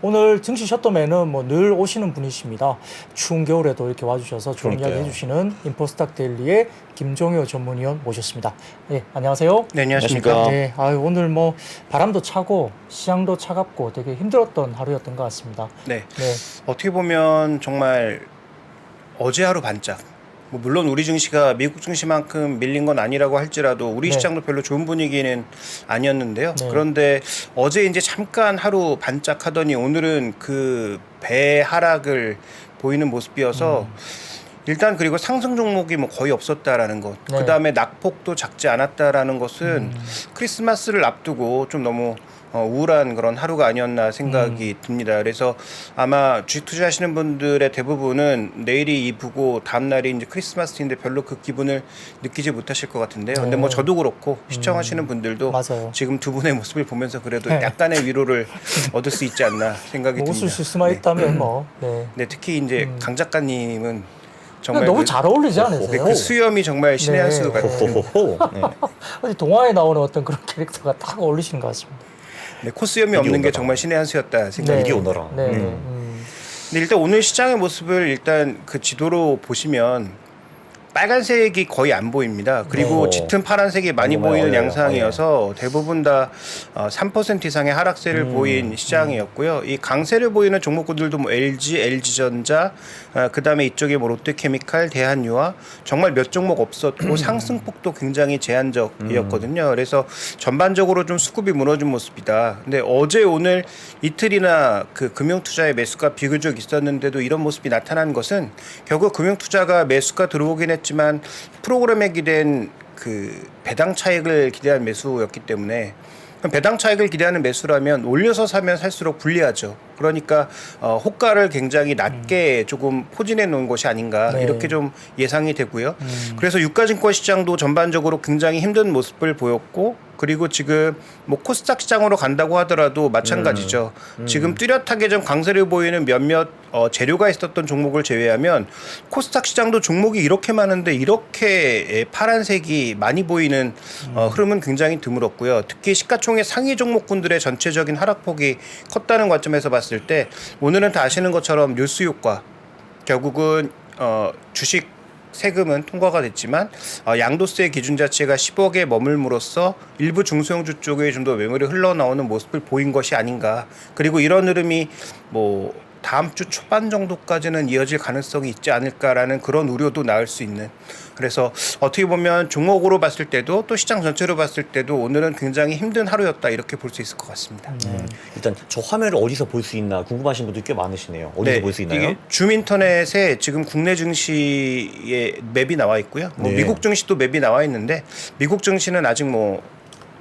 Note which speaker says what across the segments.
Speaker 1: 오늘 증시 셔터맨은 뭐 늘 오시는 분이십니다. 추운 겨울에도 이렇게 와주셔서 좋은 이야기 해주시는 인포스탁 데일리의 김종효 전문위원 모셨습니다. 네, 안녕하세요.
Speaker 2: 네, 안녕하십니까.
Speaker 1: 네, 오늘 뭐 바람도 차고 시장도 차갑고 되게 힘들었던 하루였던 것 같습니다.
Speaker 2: 네. 어떻게 보면 정말 어제 하루 반짝. 뭐 물론 우리 증시가 미국 증시만큼 밀린 건 아니라고 할지라도 우리 시장도 별로 좋은 분위기는 아니었는데요. 그런데 어제 이제 잠깐 하루 반짝하더니 오늘은 그 배 하락을 보이는 모습이어서 일단 그리고 상승 종목이 뭐 거의 없었다라는 것. 그다음에 낙폭도 작지 않았다라는 것은 크리스마스를 앞두고 좀 너무 우울한 그런 하루가 아니었나 생각이 듭니다. 그래서 아마 주식 투자하시는 분들의 대부분은 내일이 이브고 다음 날이 이제 크리스마스인데 별로 그 기분을 느끼지 못하실 것 같은데요. 근데 뭐 저도 그렇고 시청하시는 분들도
Speaker 1: 맞아요.
Speaker 2: 지금 두 분의 모습을 보면서 그래도 약간의 위로를 얻을 수 있지 않나 생각이 듭니다.
Speaker 1: 웃을 수만 있다면 뭐.
Speaker 2: 네, 특히 이제 강 작가님은 정말
Speaker 1: 너무 잘 어울리지 않으세요?
Speaker 2: 그 수염이 정말 신의 한 수 같은.
Speaker 1: 어디 동화에 나오는 어떤 그런 캐릭터가 딱 어울리시는 것 같습니다.
Speaker 2: 네, 코수염이 없는 게 정말 신의 한 수였다 생각이
Speaker 3: 이리 오너라.
Speaker 2: 근데 일단 오늘 시장의 모습을 일단 그 지도로 보시면 빨간색이 거의 안 보입니다. 그리고 짙은 파란색이 많이 보이는 양상이어서 대부분 다 3% 이상의 하락세를 보인 시장이었고요. 이 강세를 보이는 종목군들도 뭐 LG, LG전자, 그다음에 이쪽에 뭐 롯데케미칼, 대한유화 정말 몇 종목 없었고 상승폭도 굉장히 제한적이었거든요. 그래서 전반적으로 좀 수급이 무너진 모습이다. 근데 어제 오늘 이틀이나 그 금융투자의 매수가 비교적 있었는데도 이런 모습이 나타난 것은 결국 금융투자가 매수가 들어오긴 했지만 프로그램에 기댄 그 배당 차익을 기대한 매수였기 때문에 배당 차익을 기대하는 매수라면 올려서 사면 살수록 불리하죠. 그러니까 호가를 굉장히 낮게 조금 포진해 놓은 것이 아닌가 이렇게 좀 예상이 되고요. 그래서 유가증권 시장도 전반적으로 굉장히 힘든 모습을 보였고 그리고 지금 뭐 코스닥 시장으로 간다고 하더라도 마찬가지죠. 지금 뚜렷하게 좀 강세를 보이는 몇몇 재료가 있었던 종목을 제외하면 코스닥 시장도 종목이 이렇게 많은데 이렇게 파란색이 많이 보이는 흐름은 굉장히 드물었고요. 특히 시가총액 상위 종목군들의 전체적인 하락폭이 컸다는 관점에서 봤을 때 오늘은 다 아시는 것처럼 뉴스 효과 결국은 주식 세금은 통과가 됐지만 양도세 기준 자체가 10억에 머물므로써 일부 중소형주 쪽에 좀 더 매물이 흘러나오는 모습을 보인 것이 아닌가. 그리고 이런 흐름이 뭐 다음 주 초반 정도까지는 이어질 가능성이 있지 않을까라는 그런 우려도 나올 수 있는. 그래서 어떻게 보면 종목으로 봤을 때도 또 시장 전체로 봤을 때도 오늘은 굉장히 힘든 하루였다 이렇게 볼 수 있을 것 같습니다.
Speaker 3: 일단 저 화면을 어디서 볼 수 있나 궁금하신 분들 꽤 많으시네요. 어디서 볼 수 있나요?
Speaker 2: 이게 줌 인터넷에 지금 국내 증시의 맵이 나와 있고요. 뭐 미국 증시도 맵이 나와 있는데 미국 증시는 아직 뭐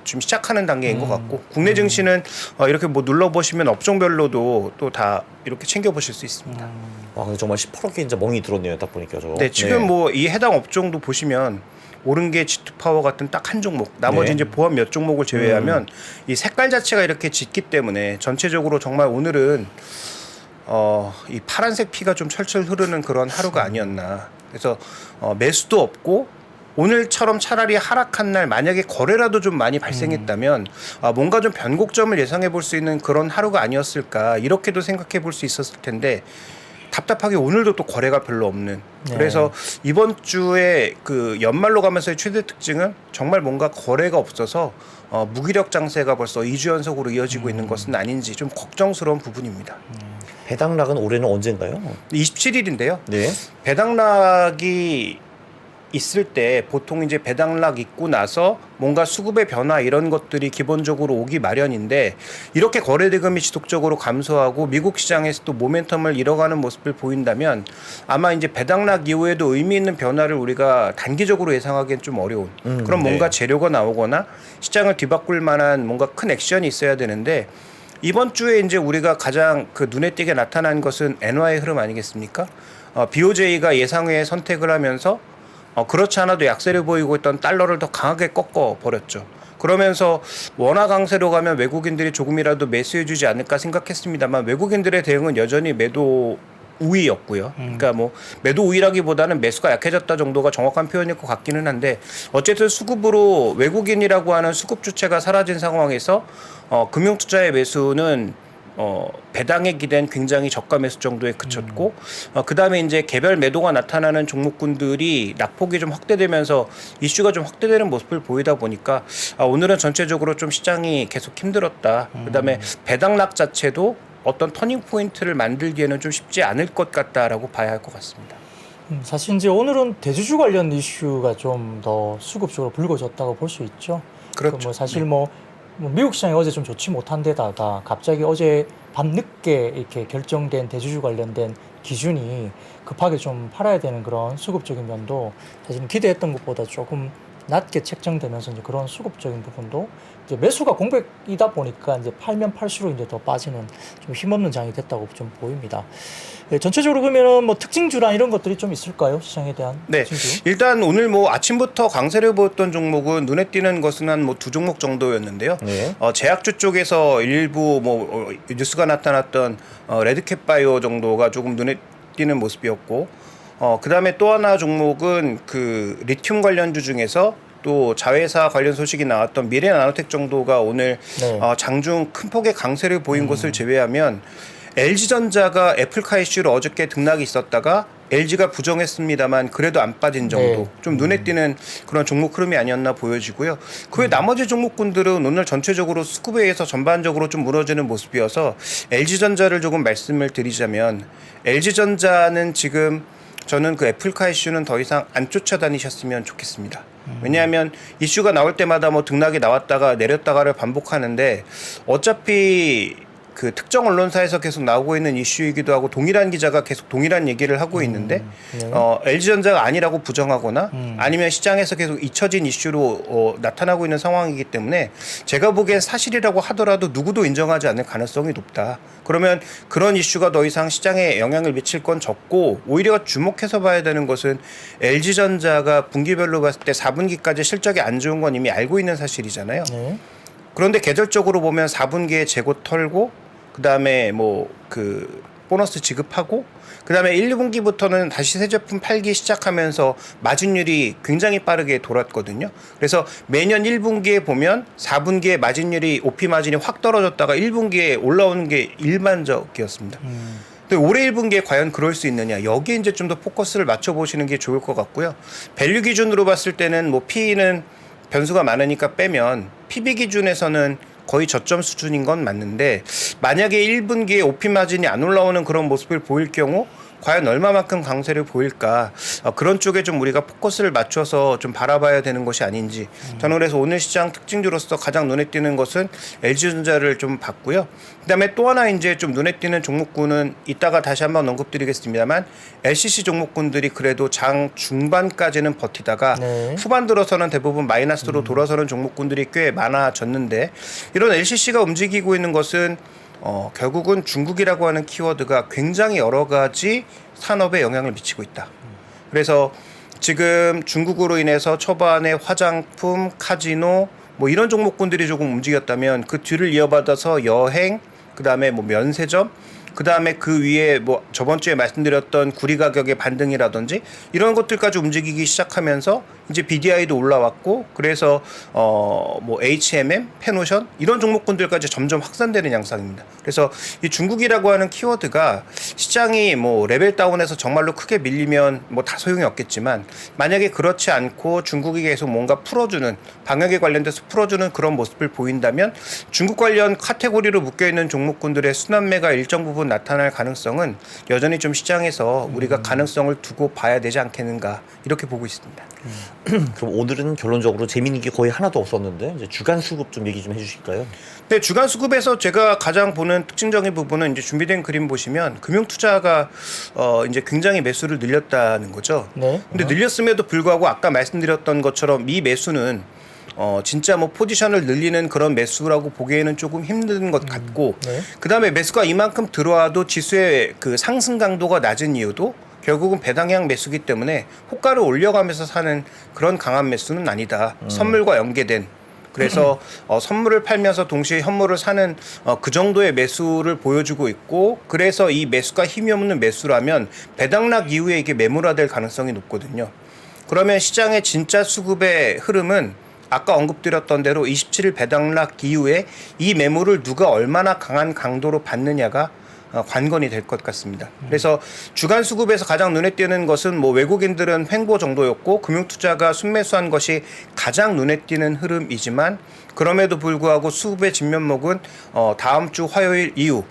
Speaker 2: 좀 시작하는 단계인 것 같고 국내 증시는 이렇게 뭐 눌러보시면 업종별로도 또 다 이렇게 챙겨보실 수 있습니다.
Speaker 3: 와, 근데 정말 18억이 진짜 멍이 들었네요. 딱 보니까 저거.
Speaker 2: 네, 지금 뭐 이 해당 업종도 보시면 오른 게 G2파워 같은 딱 한 종목, 나머지 이제 보합 몇 종목을 제외하면 이 색깔 자체가 이렇게 짙기 때문에 전체적으로 정말 오늘은 이 파란색 피가 좀 철철 흐르는 그런 하루가 아니었나. 그래서 매수도 없고 오늘처럼 차라리 하락한 날 만약에 거래라도 좀 많이 발생했다면 뭔가 좀 변곡점을 예상해 볼 수 있는 그런 하루가 아니었을까 이렇게도 생각해 볼 수 있었을 텐데 답답하게 오늘도 또 거래가 별로 없는. 그래서 이번 주에 그 연말로 가면서의 최대 특징은 정말 뭔가 거래가 없어서 무기력 장세가 벌써 2주 연속으로 이어지고 있는 것은 아닌지 좀 걱정스러운 부분입니다.
Speaker 3: 배당락은 올해는 언젠가요?
Speaker 2: 27일인데요.
Speaker 3: 네.
Speaker 2: 배당락이 있을 때 보통 이제 배당락 있고 나서 뭔가 수급의 변화 이런 것들이 기본적으로 오기 마련인데 이렇게 거래 대금이 지속적으로 감소하고 미국 시장에서 또 모멘텀을 잃어가는 모습을 보인다면 아마 이제 배당락 이후에도 의미 있는 변화를 우리가 단기적으로 예상하기엔 좀 어려운 그런 뭔가 재료가 나오거나 시장을 뒤바꿀 만한 뭔가 큰 액션이 있어야 되는데 이번 주에 이제 우리가 가장 그 눈에 띄게 나타난 것은 엔화의 흐름 아니겠습니까? BOJ가 예상외의 선택을 하면서 그렇지 않아도 약세를 보이고 있던 달러를 더 강하게 꺾어 버렸죠. 그러면서 원화 강세로 가면 외국인들이 조금이라도 매수해 주지 않을까 생각했습니다만 외국인들의 대응은 여전히 매도 우위였고요. 그러니까 뭐 매도 우위라기보다는 매수가 약해졌다 정도가 정확한 표현일 것 같기는 한데 어쨌든 수급으로 외국인이라고 하는 수급 주체가 사라진 상황에서 금융투자의 매수는 배당에 기댄 굉장히 저가 매수 정도에 그쳤고 그다음에 이제 개별 매도가 나타나는 종목군들이 낙폭이 좀 확대되면서 이슈가 좀 확대되는 모습을 보이다 보니까 오늘은 전체적으로 좀 시장이 계속 힘들었다. 그다음에 배당락 자체도 어떤 터닝 포인트를 만들기에는 좀 쉽지 않을 것 같다라고 봐야 할 것 같습니다.
Speaker 1: 사실 이제 오늘은 대주주 관련 이슈가 좀 더 수급적으로 불거졌다고 볼 수 있죠.
Speaker 2: 그렇죠.
Speaker 1: 뭐 사실 뭐 미국 시장이 어제 좀 좋지 못한 데다가 갑자기 어제 밤늦게 이렇게 결정된 대주주 관련된 기준이 급하게 좀 팔아야 되는 그런 수급적인 면도 사실은 기대했던 것보다 조금 낮게 책정되면서 이제 그런 수급적인 부분도 이제 매수가 공백이다 보니까 이제 팔면 팔수록 이제 더 빠지는 좀 힘없는 장이 됐다고 좀 보입니다. 예, 전체적으로 보면은 뭐 특징주랑 이런 것들이 좀 있을까요? 시장에 대한
Speaker 2: 네,
Speaker 1: 특징주?
Speaker 2: 일단 오늘 뭐 아침부터 강세를 보였던 종목은 눈에 띄는 것은 한 뭐 두 종목 정도였는데요.
Speaker 3: 네.
Speaker 2: 제약주 쪽에서 일부 뭐 뉴스가 나타났던 레드캣바이오 정도가 조금 눈에 띄는 모습이었고, 그 다음에 또 하나 종목은 그 리튬 관련주 중에서 또 자회사 관련 소식이 나왔던 미래나노텍 정도가 오늘
Speaker 1: 네.
Speaker 2: 장중 큰 폭의 강세를 보인 것을 제외하면 LG전자가 애플카 이슈로 어저께 등락이 있었다가 LG가 부정했습니다만 그래도 안 빠진 정도,
Speaker 1: 네.
Speaker 2: 좀 눈에 띄는 그런 종목 흐름이 아니었나 보여지고요. 그 외 나머지 종목군들은 오늘 전체적으로 수급에 의해서 전반적으로 좀 무너지는 모습이어서 LG전자를 조금 말씀을 드리자면, LG전자는 지금 저는 그 애플카 이슈는 더 이상 안 쫓아다니셨으면 좋겠습니다. 왜냐하면 이슈가 나올 때마다 뭐 등락이 나왔다가 내렸다가를 반복하는데, 어차피 그 특정 언론사에서 계속 나오고 있는 이슈이기도 하고 동일한 기자가 계속 동일한 얘기를 하고 있는데
Speaker 1: 네.
Speaker 2: LG전자가 아니라고 부정하거나 아니면 시장에서 계속 잊혀진 이슈로 나타나고 있는 상황이기 때문에 제가 보기엔 사실이라고 하더라도 누구도 인정하지 않을 가능성이 높다. 그러면 그런 이슈가 더 이상 시장에 영향을 미칠 건 적고, 오히려 주목해서 봐야 되는 것은 LG전자가 분기별로 봤을 때 4분기까지 실적이 안 좋은 건 이미 알고 있는 사실이잖아요.
Speaker 1: 네.
Speaker 2: 그런데 계절적으로 보면 4분기에 재고 털고 그다음에 뭐 그 보너스 지급하고 그다음에 1, 2분기부터는 다시 새 제품 팔기 시작하면서 마진율이 굉장히 빠르게 돌았거든요. 그래서 매년 1분기에 보면 4분기에 마진율이 OP 마진이 확 떨어졌다가 1분기에 올라오는 게 일반적이었습니다. 근데 올해 1분기에 과연 그럴 수 있느냐, 여기에 이제 좀 더 포커스를 맞춰 보시는 게 좋을 것 같고요. 밸류 기준으로 봤을 때는 뭐 P는 변수가 많으니까 빼면 PB 기준에서는 거의 저점 수준인 건 맞는데, 만약에 1분기에 OP 마진이 안 올라오는 그런 모습을 보일 경우 과연 얼마만큼 강세를 보일까, 그런 쪽에 좀 우리가 포커스를 맞춰서 좀 바라봐야 되는 것이 아닌지. 저는 그래서 오늘 시장 특징주로서 가장 눈에 띄는 것은 LG전자를 좀 봤고요. 그다음에 또 하나 이제 좀 눈에 띄는 종목군은 이따가 다시 한번 언급드리겠습니다만, LCC 종목군들이 그래도 장 중반까지는 버티다가
Speaker 1: 네.
Speaker 2: 후반 들어서는 대부분 마이너스로 돌아서는 종목군들이 꽤 많아졌는데, 이런 LCC가 움직이고 있는 것은 결국은 중국이라고 하는 키워드가 굉장히 여러 가지 산업에 영향을 미치고 있다. 그래서 지금 중국으로 인해서 초반에 화장품, 카지노 뭐 이런 종목군들이 조금 움직였다면, 그 뒤를 이어받아서 여행, 그다음에 뭐 면세점, 그다음에 그 위에 뭐 저번 주에 말씀드렸던 구리 가격의 반등이라든지 이런 것들까지 움직이기 시작하면서 이제 BDI도 올라왔고, 그래서 뭐 H&M, 페노션 이런 종목군들까지 점점 확산되는 양상입니다. 그래서 이 중국이라고 하는 키워드가 시장이 뭐 레벨 다운해서 정말로 크게 밀리면 뭐 다 소용이 없겠지만, 만약에 그렇지 않고 중국이 계속 뭔가 풀어주는, 방역에 관련돼서 풀어주는 그런 모습을 보인다면 중국 관련 카테고리로 묶여있는 종목군들의 순환매가 일정 부분 나타날 가능성은 여전히 좀 시장에서 우리가 가능성을 두고 봐야 되지 않겠는가, 이렇게 보고 있습니다.
Speaker 3: 그럼 오늘은 결론적으로 재미있는 게 거의 하나도 없었는데 이제 주간 수급 좀 얘기 좀 해주실까요?
Speaker 2: 네, 주간 수급에서 제가 가장 보는 특징적인 부분은 이제 준비된 그림 보시면 금융 투자가 이제 굉장히 매수를 늘렸다는 거죠.
Speaker 1: 네.
Speaker 2: 근데 늘렸음에도 불구하고 아까 말씀드렸던 것처럼 이 매수는 진짜 뭐 포지션을 늘리는 그런 매수라고 보기에는 조금 힘든 것 같고,
Speaker 1: 네.
Speaker 2: 그다음에 매수가 이만큼 들어와도 지수의 그 상승 강도가 낮은 이유도 결국은 배당형 매수기 때문에 호가를 올려가면서 사는 그런 강한 매수는 아니다. 선물과 연계된. 그래서 선물을 팔면서 동시에 현물을 사는 그 정도의 매수를 보여주고 있고, 그래서 이 매수가 힘이 없는 매수라면 배당락 이후에 이게 매물화될 가능성이 높거든요. 그러면 시장의 진짜 수급의 흐름은 아까 언급드렸던 대로 27일 배당락 이후에 이 매물을 누가 얼마나 강한 강도로 받느냐가 관건이 될 것 같습니다. 그래서 주간 수급에서 가장 눈에 띄는 것은 뭐 외국인들은 횡보 정도였고 금융투자가 순매수한 것이 가장 눈에 띄는 흐름이지만 그럼에도 불구하고 수급의 진면목은 다음 주 화요일 이후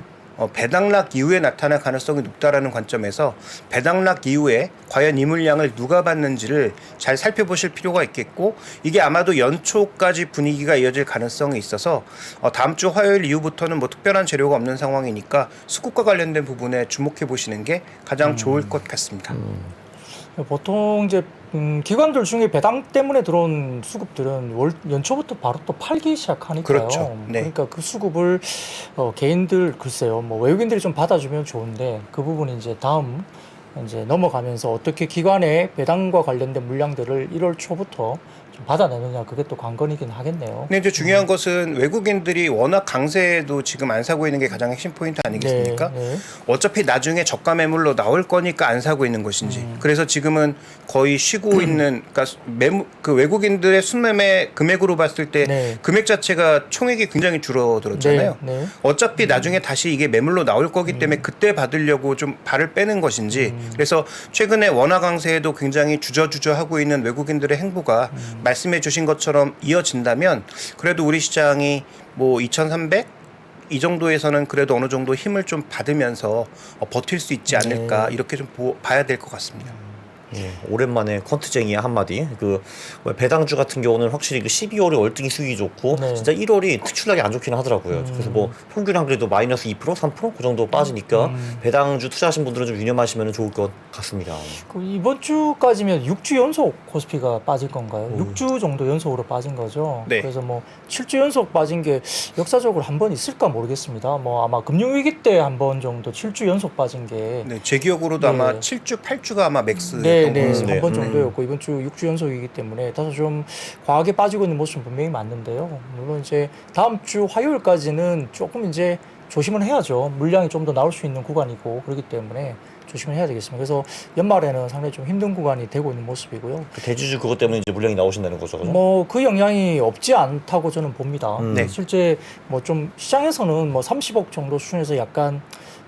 Speaker 2: 배당락 이후에 나타날 가능성이 높다라는 관점에서 배당락 이후에 과연 이 물량을 누가 받는지를 잘 살펴보실 필요가 있겠고 이게 아마도 연초까지 분위기가 이어질 가능성이 있어서 다음 주 화요일 이후부터는 뭐 특별한 재료가 없는 상황이니까 수급과 관련된 부분에 주목해 보시는 게 가장 좋을 것 같습니다.
Speaker 1: 보통 이제 기관들 중에 배당 때문에 들어온 수급들은 연초부터 바로 또 팔기 시작하니까요.
Speaker 2: 그렇죠. 네.
Speaker 1: 그러니까 그 수급을 개인들 글쎄요, 뭐 외국인들이 좀 받아주면 좋은데 그 부분이 이제 다음 이제 넘어가면서 어떻게 기관의 배당과 관련된 물량들을 1월 초부터 좀 받아내느냐 그게 또 관건이긴 하겠네요.
Speaker 2: 근데 이제 중요한 것은 외국인들이 워낙 강세도 지금 안 사고 있는 게 가장 핵심 포인트 아니겠습니까?
Speaker 1: 네.
Speaker 2: 어차피 나중에 저가 매물로 나올 거니까 안 사고 있는 것인지. 그래서 지금은 거의 쉬고 있는 그러니까 그 외국인들의 순매매 금액으로 봤을 때
Speaker 1: 네.
Speaker 2: 금액 자체가 총액이 굉장히 줄어들었잖아요.
Speaker 1: 네.
Speaker 2: 어차피 나중에 다시 이게 매물로 나올 거기 때문에 그때 받으려고 좀 발을 빼는 것인지. 그래서 최근에 원화 강세에도 굉장히 주저하고 있는 외국인들의 행보가 말씀해 주신 것처럼 이어진다면 그래도 우리 시장이 뭐 2,300 이 정도에서는 그래도 어느 정도 힘을 좀 받으면서 버틸 수 있지 않을까 이렇게 좀 봐야 될 것 같습니다.
Speaker 3: 예, 오랜만에 컨트쟁이 한마디. 그 배당주 같은 경우는 확실히 그 12월에 월등히 수익이 좋고
Speaker 1: 네.
Speaker 3: 진짜 1월이 특출나게 안 좋기는 하더라고요. 그래서 뭐 평균 한 그래도 마이너스 2%, 3%그 정도 빠지니까 배당주 투자하신 분들은 좀 유념하시면 좋을 것 같습니다.
Speaker 1: 그 이번 주까지면 6주 연속 코스피가 빠질 건가요? 6주 정도 연속으로 빠진 거죠.
Speaker 2: 네.
Speaker 1: 그래서 뭐 7주 연속 빠진 게 역사적으로 한 번 있을까 모르겠습니다. 뭐 아마 금융위기 때 한 번 정도 7주 연속 빠진 게
Speaker 2: 네, 제 기억으로도
Speaker 1: 네.
Speaker 2: 아마 7주, 8주가 아마 맥스.
Speaker 1: 네,
Speaker 3: 네.
Speaker 1: 한 번 정도였고 이번 주 6주 연속이기 때문에 다소 좀 과하게 빠지고 있는 모습은 분명히 맞는데요. 물론 이제 다음 주 화요일까지는 조금 이제 조심을 해야죠. 물량이 좀 더 나올 수 있는 구간이고 그렇기 때문에 조심을 해야 되겠습니다. 그래서 연말에는 상당히 좀 힘든 구간이 되고 있는 모습이고요.
Speaker 3: 그 대주주 그것 때문에 이제 물량이 나오신다는 거죠, 그죠?
Speaker 1: 뭐 그 영향이 없지 않다고 저는 봅니다.
Speaker 2: 네.
Speaker 1: 실제 뭐 좀 시장에서는 뭐 30억 정도 수준에서 약간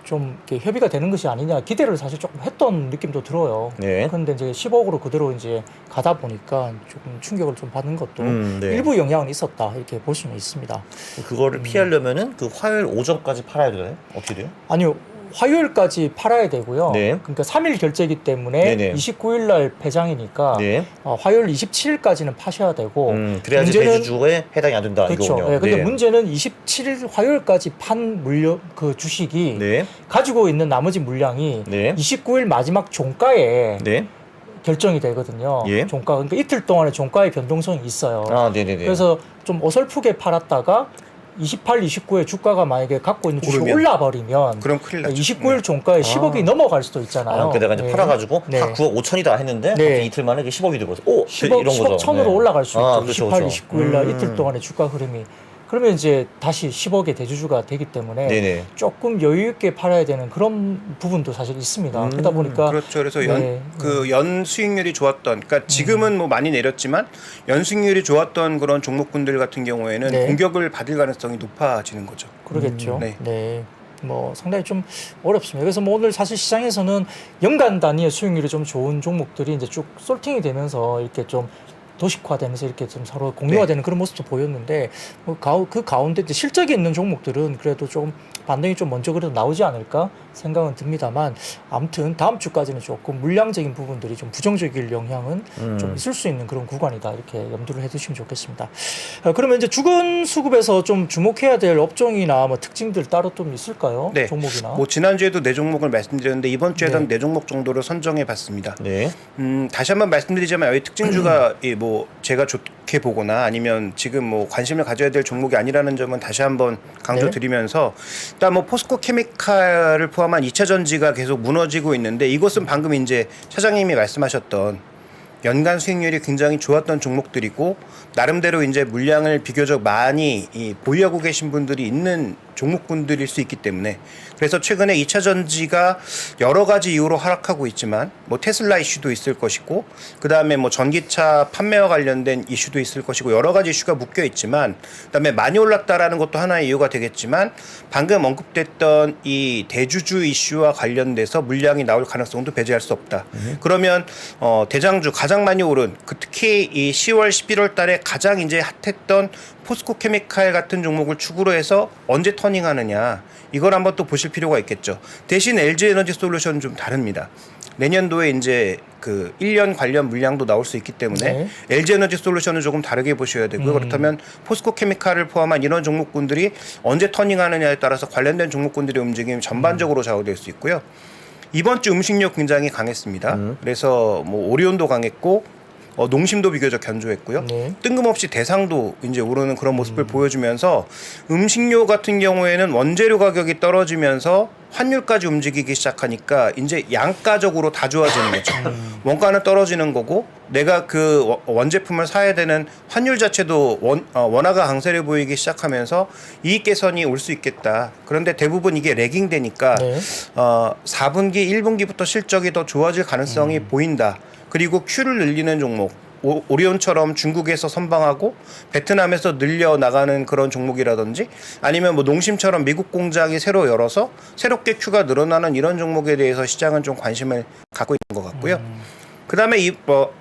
Speaker 1: 좀 이렇게 협의가 되는 것이 아니냐 기대를 사실 조금 했던 느낌도 들어요.
Speaker 3: 네.
Speaker 1: 그런데 이제 10억으로 그대로 이제 가다 보니까 조금 충격을 좀 받는 것도
Speaker 3: 네.
Speaker 1: 일부 영향은 있었다 이렇게 볼 수는 있습니다.
Speaker 3: 그거를 피하려면은 그 화요일 오전까지 팔아야 되나요? 어떻게 돼요?
Speaker 1: 아니요. 화요일까지 팔아야 되고요.
Speaker 3: 네.
Speaker 1: 그러니까 3일 결제이기 때문에
Speaker 3: 네네.
Speaker 1: 29일 날 폐장이니까
Speaker 3: 네.
Speaker 1: 화요일 27일까지는 파셔야 되고
Speaker 3: 그래야지 대주주에 해당이 안 된다
Speaker 1: 그렇죠.
Speaker 3: 이거군요.
Speaker 1: 네, 근데 문제는 27일 화요일까지 판 물량 그 주식이
Speaker 3: 네.
Speaker 1: 가지고 있는 나머지 물량이
Speaker 3: 네.
Speaker 1: 29일 마지막 종가에
Speaker 3: 네.
Speaker 1: 결정이 되거든요.
Speaker 3: 예.
Speaker 1: 종가 그러니까 이틀 동안의 종가의 변동성이 있어요.
Speaker 3: 아, 네네네.
Speaker 1: 그래서 좀 어설프게 팔았다가 28, 29에 주가가 만약에 갖고 있는 주식이
Speaker 2: 오르면.
Speaker 1: 올라버리면
Speaker 2: 그럼 큰일 나죠.
Speaker 1: 29일 종가에 10억이 넘어갈 수도 있잖아요.
Speaker 3: 그 내가 이제
Speaker 1: 네.
Speaker 3: 팔아가지고
Speaker 1: 네.
Speaker 3: 다 9억 5천이다 했는데
Speaker 1: 네.
Speaker 3: 갑자기 이틀 만에 10억이 되고 오
Speaker 1: 10억,
Speaker 3: 이런 거죠.
Speaker 1: 10억 천으로
Speaker 3: 네.
Speaker 1: 올라갈 수 있죠.
Speaker 3: 그렇죠,
Speaker 1: 28,
Speaker 3: 그렇죠.
Speaker 1: 29일 날 이틀 동안의 주가 흐름이. 그러면 이제 다시 10억의 대주주가 되기 때문에
Speaker 3: 네네.
Speaker 1: 조금 여유 있게 팔아야 되는 그런 부분도 사실 있습니다. 그러다 보니까
Speaker 2: 그렇죠. 그래서
Speaker 1: 네.
Speaker 2: 연 수익률이 좋았던, 그러니까 지금은 뭐 많이 내렸지만 연 수익률이 좋았던 그런 종목군들 같은 경우에는
Speaker 1: 네.
Speaker 2: 공격을 받을 가능성이 높아지는 거죠.
Speaker 1: 그러겠죠.
Speaker 2: 네.
Speaker 1: 네. 뭐 상당히 좀 어렵습니다. 그래서 뭐 오늘 사실 시장에서는 연간 단위의 수익률이 좀 좋은 종목들이 이제 쭉 솔팅이 되면서 이렇게 좀 도식화되면서 이렇게 좀 서로 공유화되는 그런 모습도 보였는데 뭐 그 가운데 이제 실적이 있는 종목들은 그래도 좀 반등이 좀 먼저 그래도 나오지 않을까 생각은 듭니다만 아무튼 다음 주까지는 조금 물량적인 부분들이 좀 부정적일 영향은 좀 있을 수 있는 그런 구간이다 이렇게 염두를 해두시면 좋겠습니다. 그러면 이제 주간 수급에서 좀 주목해야 될 업종이나 뭐 특징들 따로 좀 있을까요?
Speaker 2: 네.
Speaker 1: 종목이나.
Speaker 2: 뭐 지난주에도 네 종목을 말씀드렸는데 이번 주에는
Speaker 1: 네.
Speaker 2: 네 종목 정도를 선정해 봤습니다.
Speaker 3: 네.
Speaker 2: 다시 한번 말씀드리자면 여기 특징주가 뭐 제가 좋게 보거나 아니면 지금 뭐 관심을 가져야 될 종목이 아니라는 점은 다시 한번 강조드리면서 일단 뭐 포스코 케미칼을 포함한 2차 전지가 계속 무너지고 있는데 이것은 방금 이제 차장님이 말씀하셨던 연간 수익률이 굉장히 좋았던 종목들이고 나름대로 이제 물량을 비교적 많이 보유하고 계신 분들이 있는 종목군들일 수 있기 때문에 그래서 최근에 2차 전지가 여러 가지 이유로 하락하고 있지만 뭐 테슬라 이슈도 있을 것이고 그다음에 뭐 전기차 판매와 관련된 이슈도 있을 것이고 여러 가지 이슈가 묶여 있지만 그다음에 많이 올랐다라는 것도 하나의 이유가 되겠지만 방금 언급됐던 이 대주주 이슈와 관련돼서 물량이 나올 가능성도 배제할 수 없다. 그러면 대장주 가장 많이 오른 특히 이 10월 11월 달에 가장 이제 핫했던 포스코 케미칼 같은 종목을 축으로 해서 언제 터닝하느냐 이걸 한번 또 보실 필요가 있겠죠. 대신 LG 에너지 솔루션은 좀 다릅니다. 내년도에 이제 그 1년 관련 물량도 나올 수 있기 때문에
Speaker 1: 네.
Speaker 2: LG 에너지 솔루션은 조금 다르게 보셔야 되고요. 그렇다면 포스코 케미칼을 포함한 이런 종목군들이 언제 터닝하느냐에 따라서 관련된 종목군들의 움직임이 전반적으로 좌우될 수 있고요. 이번 주 음식료 굉장히 강했습니다. 그래서 뭐 오리온도 강했고 농심도 비교적 견조했고요.
Speaker 1: 네.
Speaker 2: 뜬금없이 대상도 이제 오르는 그런 모습을 보여주면서 음식료 같은 경우에는 원재료 가격이 떨어지면서 환율까지 움직이기 시작하니까 이제 양가적으로 다 좋아지는 거죠. 원가는 떨어지는 거고 내가 그 원제품을 사야 되는 환율 자체도 원화가 강세를 보이기 시작하면서 이익 개선이 올 수 있겠다. 그런데 대부분 이게 레깅 되니까
Speaker 1: 네.
Speaker 2: 4분기, 1분기부터 실적이 더 좋아질 가능성이 보인다. 그리고 Q를 늘리는 종목 오리온처럼 중국에서 선방하고 베트남에서 늘려 나가는 그런 종목이라든지 아니면 뭐 농심처럼 미국 공장이 새로 열어서 새롭게 Q가 늘어나는 이런 종목에 대해서 시장은 좀 관심을 갖고 있는 것 같고요. 그다음에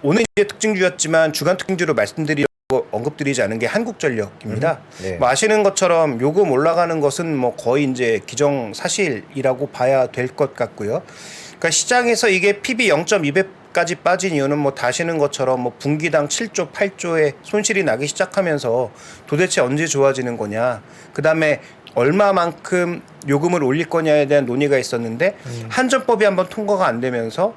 Speaker 2: 오늘 이제 특징주였지만 주간 특징주로 말씀드리려고 언급드리지 않은 게 한국전력입니다.
Speaker 3: 네.
Speaker 2: 뭐 아시는 것처럼 요금 올라가는 것은 뭐 거의 이제 기정사실이라고 봐야 될 것 같고요. 그러니까 시장에서 이게 PB 0.2배까지 빠진 이유는 뭐 다시는 것처럼 뭐 분기당 7조, 8조의 손실이 나기 시작하면서 도대체 언제 좋아지는 거냐. 그다음에 얼마만큼 요금을 올릴 거냐에 대한 논의가 있었는데 한전법이 한번 통과가 안 되면서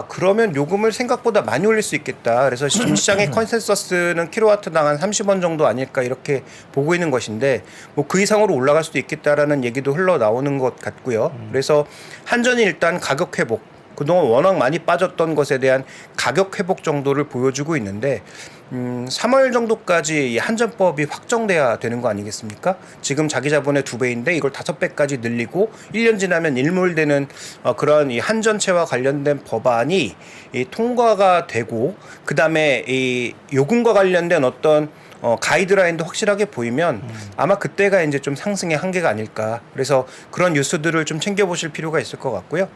Speaker 2: 그러면 요금을 생각보다 많이 올릴 수 있겠다. 그래서 지금 시장의 컨센서스는 킬로와트당 한 30원 정도 아닐까 이렇게 보고 있는 것인데 뭐 그 이상으로 올라갈 수도 있겠다라는 얘기도 흘러나오는 것 같고요. 그래서 한전이 일단 가격 회복 그동안 워낙 많이 빠졌던 것에 대한 가격 회복 정도를 보여주고 있는데 3월 정도까지 이 한전법이 확정돼야 되는 거 아니겠습니까? 지금 자기 자본의 2배인데 이걸 5배까지 늘리고 1년 지나면 일몰되는 그런 이 한전채와 관련된 법안이 이 통과가 되고 그다음에 이 요금과 관련된 어떤 가이드라인도 확실하게 보이면 아마 그때가 이제 좀 상승의 한계가 아닐까. 그래서 그런 뉴스들을 좀 챙겨보실 필요가 있을 것 같고요.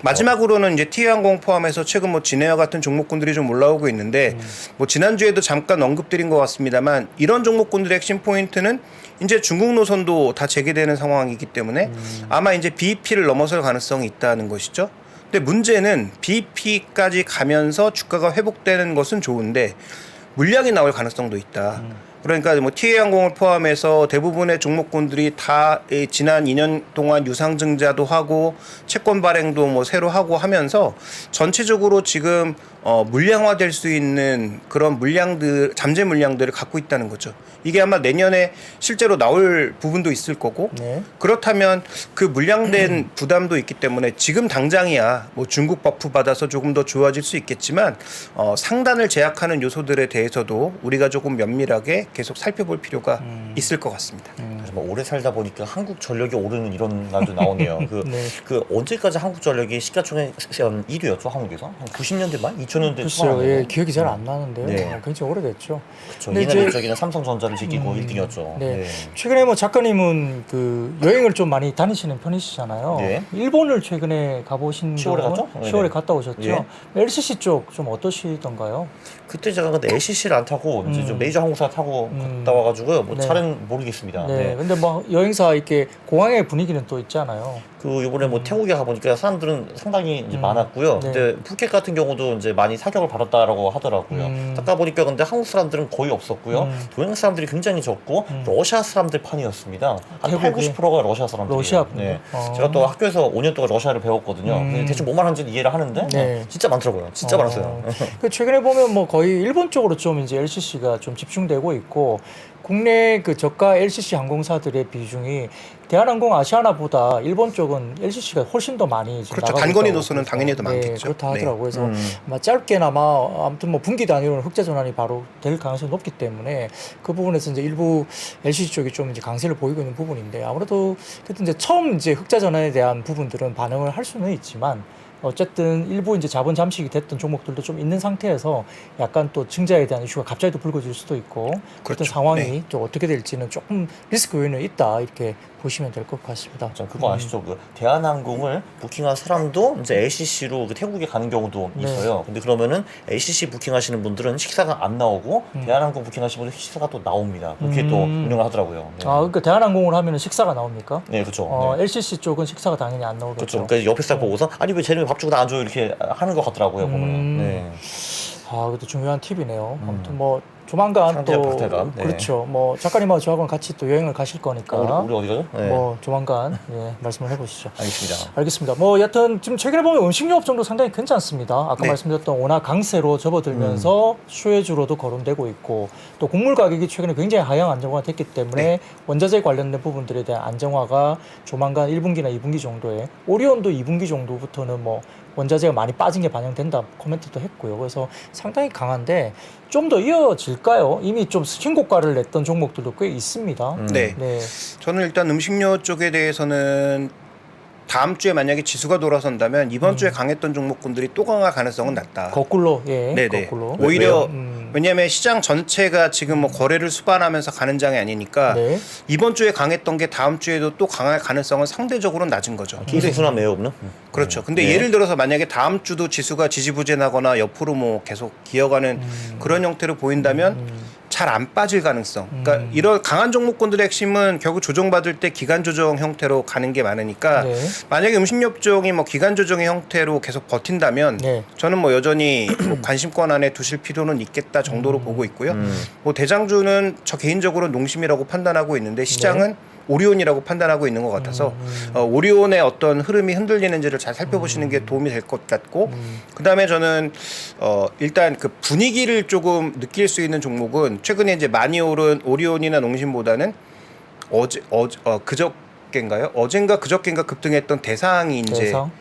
Speaker 2: 마지막으로는 이제 티웨이항공 포함해서 최근 뭐 진에어 같은 종목군들이 좀 올라오고 있는데 뭐 지난주에도 잠깐 언급드린 것 같습니다만 이런 종목군들의 핵심 포인트는 이제 중국 노선도 다 재개되는 상황이기 때문에 아마 이제 BEP를 넘어설 가능성이 있다는 것이죠. 근데 문제는 BEP까지 가면서 주가가 회복되는 것은 좋은데 물량이 나올 가능성도 있다. 그러니까 뭐 티웨이항공을 포함해서 대부분의 종목군들이 다 지난 2년 동안 유상증자도 하고 채권 발행도 뭐 새로 하고 하면서 전체적으로 지금 물량화될 수 있는 그런 물량들 잠재 물량들을 갖고 있다는 거죠. 이게 아마 내년에 실제로 나올 부분도 있을 거고
Speaker 1: 네.
Speaker 2: 그렇다면 그 물량된 부담도 있기 때문에 지금 당장이야 뭐 중국 버프 받아서 조금 더 좋아질 수 있겠지만 상단을 제약하는 요소들에 대해서도 우리가 조금 면밀하게 계속 살펴볼 필요가 있을 것 같습니다.
Speaker 3: 정말 오래 살다 보니까 한국 전력이 오르는 이런 날도 나오네요.
Speaker 1: 네.
Speaker 3: 그 언제까지 한국 전력이 시가총액 1위였죠 한국에서? 한 90년대 말, 2000년대
Speaker 1: 글쎄요,
Speaker 3: 초반에.
Speaker 1: 예, 기억이 잘 안 나는데요.
Speaker 3: 네.
Speaker 1: 굉장히 오래됐죠.
Speaker 3: 그렇죠.
Speaker 1: 근데
Speaker 3: 이날
Speaker 1: 이제-
Speaker 3: 저기는 삼성전자를 지키고 1등이었죠.
Speaker 1: 네. 최근에 뭐 작가님은 그 여행을 좀 많이 다니시는 편이시잖아요.
Speaker 3: 네.
Speaker 1: 일본을 최근에 가보신
Speaker 3: 10월에
Speaker 1: 경우는
Speaker 3: 갔죠? 네네.
Speaker 1: 10월에 갔다 오셨죠.
Speaker 3: 예.
Speaker 1: LCC 쪽 좀 어떠시던가요?
Speaker 3: 그때 제가 근데 LCC를 안 타고 이제 좀 메이저 항공사 타고 갔다 와가지고요. 뭐
Speaker 1: 네.
Speaker 3: 잘은 모르겠습니다.
Speaker 1: 네.
Speaker 3: 네.
Speaker 1: 근데 뭐 여행사 이렇게 공항의 분위기는 또 있잖아요.
Speaker 3: 그 이번에 뭐 태국에 가보니까 사람들은 상당히 이제 많았고요.
Speaker 1: 네.
Speaker 3: 근데 푸켓 같은 경우도 이제 많이 사격을 받았다라고 하더라고요. 딱 가보니까 근데 한국 사람들은 거의 없었고요. 동양 사람들이 굉장히 적고 러시아 사람들 판이었습니다. 한 8,
Speaker 1: 태국이?
Speaker 3: 90%가 러시아 사람들이에요.
Speaker 1: 러시아 분들?
Speaker 3: 네.
Speaker 1: 어.
Speaker 3: 제가 또 학교에서 5년 동안 러시아를 배웠거든요. 근데 대충 뭐만 하는지는 이해를 하는데
Speaker 1: 네.
Speaker 3: 진짜 많더라고요. 진짜 많았어요.
Speaker 1: 그 최근에 보면 뭐 거의 일본 쪽으로 좀 이제 LCC가 좀 집중되고 있고 국내 그 저가 LCC 항공사들의 비중이 대한항공 아시아나보다 일본 쪽은 LCC가 훨씬 더 많이 지금
Speaker 2: 그렇죠.
Speaker 1: 나가고
Speaker 2: 단거리
Speaker 1: 있다고
Speaker 2: 노선은
Speaker 1: 그래서,
Speaker 2: 당연히 더 많겠죠.
Speaker 1: 네, 그렇다
Speaker 2: 네.
Speaker 1: 하더라고요. 그래서 아마 짧게나마 아무튼 뭐 분기 단위로는 흑자 전환이 바로 될 가능성이 높기 때문에 그 부분에서 이제 일부 LCC 쪽이 좀 이제 강세를 보이고 있는 부분인데 아무래도 그때 이제 처음 이제 흑자 전환에 대한 부분들은 반응을 할 수는 있지만 어쨌든 일부 이제 자본 잠식이 됐던 종목들도 좀 있는 상태에서 약간 또 증자에 대한 이슈가 갑자기 또 불거질 수도 있고
Speaker 2: 그렇죠.
Speaker 1: 어떤 상황이
Speaker 2: 네.
Speaker 1: 또 어떻게 될지는 조금 리스크 요인은 있다 이렇게 보시면 될 것 같습니다.
Speaker 3: 그거 아시죠? 그 대한항공을 부킹한 사람도 이제 LCC로 그 태국에 가는 경우도
Speaker 1: 네.
Speaker 3: 있어요. 근데 그러면은 LCC 부킹하시는 분들은 식사가 안 나오고 대한항공 부킹하시는 분들 식사가 또 나옵니다. 그렇게 또 운영을 하더라고요. 네.
Speaker 1: 아 그러니까 대한항공을 하면은 식사가 나옵니까?
Speaker 3: 네, 그렇죠. 네.
Speaker 1: LCC 쪽은 식사가 당연히 안 나오겠죠.
Speaker 3: 그렇죠. 그러니까 옆에 딱 보고서 아니 왜 쟤는 밥 주고 나 안 줘 이렇게 하는 것 같더라고요. 보면. 네.
Speaker 1: 아, 그것도 중요한 팁이네요. 아무튼 뭐 조만간
Speaker 3: 상대와
Speaker 1: 또
Speaker 3: 박탈감. 네.
Speaker 1: 그렇죠. 뭐 작가님하고 저하고는 같이 또 여행을 가실 거니까
Speaker 3: 우리 어디 가죠? 네.
Speaker 1: 뭐 조만간 말씀을 해보시죠.
Speaker 3: 알겠습니다.
Speaker 1: 알겠습니다. 뭐 여튼 지금 최근에 보면 음식료 업종도 상당히 괜찮습니다. 아까
Speaker 2: 네.
Speaker 1: 말씀드렸던 워낙 강세로 접어들면서 수혜주로도 거론되고 있고 또 곡물 가격이 최근에 굉장히 하향 안정화가 됐기 때문에
Speaker 2: 네.
Speaker 1: 원자재 관련된 부분들에 대한 안정화가 조만간 1분기나 2분기 정도에 오리온도 2분기 정도부터는 뭐 원자재가 많이 빠진 게 반영된다 코멘트도 했고요. 그래서 상당히 강한데 좀 더 이어질까요? 이미 좀 신고가를 냈던 종목들도 꽤 있습니다.
Speaker 2: 네.
Speaker 1: 네.
Speaker 2: 저는 일단 음식료 쪽에 대해서는 다음 주에 만약에 지수가 돌아선다면 이번 주에 강했던 종목군들이 또 강할 가능성은 낮다.
Speaker 1: 거꾸로
Speaker 2: 네네.
Speaker 1: 거꾸로.
Speaker 2: 오히려
Speaker 1: 왜요?
Speaker 2: 왜냐하면 시장 전체가 지금 뭐 거래를 수반하면서 가는 장이 아니니까
Speaker 1: 네.
Speaker 2: 이번 주에 강했던 게 다음 주에도 또 강할 가능성은 상대적으로 낮은 거죠.
Speaker 3: 기술순환 매우 없는?
Speaker 2: 그렇죠. 근데
Speaker 3: 네.
Speaker 2: 예를 들어서 만약에 다음 주도 지수가 지지부진하거나 옆으로 뭐 계속 기어가는 그런 형태로 보인다면 잘 안 빠질 가능성. 그러니까 이런 강한 종목군들의 핵심은 결국 조정받을 때 기간 조정 형태로 가는 게 많으니까
Speaker 1: 네.
Speaker 2: 만약에 음식료 업종이 뭐 기간 조정의 형태로 계속 버틴다면
Speaker 1: 네.
Speaker 2: 저는 뭐 여전히 뭐 관심권 안에 두실 필요는 있겠다 정도로 보고 있고요. 뭐 대장주는 저 개인적으로 농심이라고 판단하고 있는데 시장은 오리온이라고 판단하고 있는 것 같아서 오리온의 어떤 흐름이 흔들리는지를 잘 살펴보시는 게 도움이 될 것 같고 그다음에 저는 일단 그 분위기를 조금 느낄 수 있는 종목은 최근에 이제 많이 오른 오리온이나 농심보다는 그저께인가요? 어젠가 그저께인가 급등했던 대상이 이제
Speaker 1: 대상?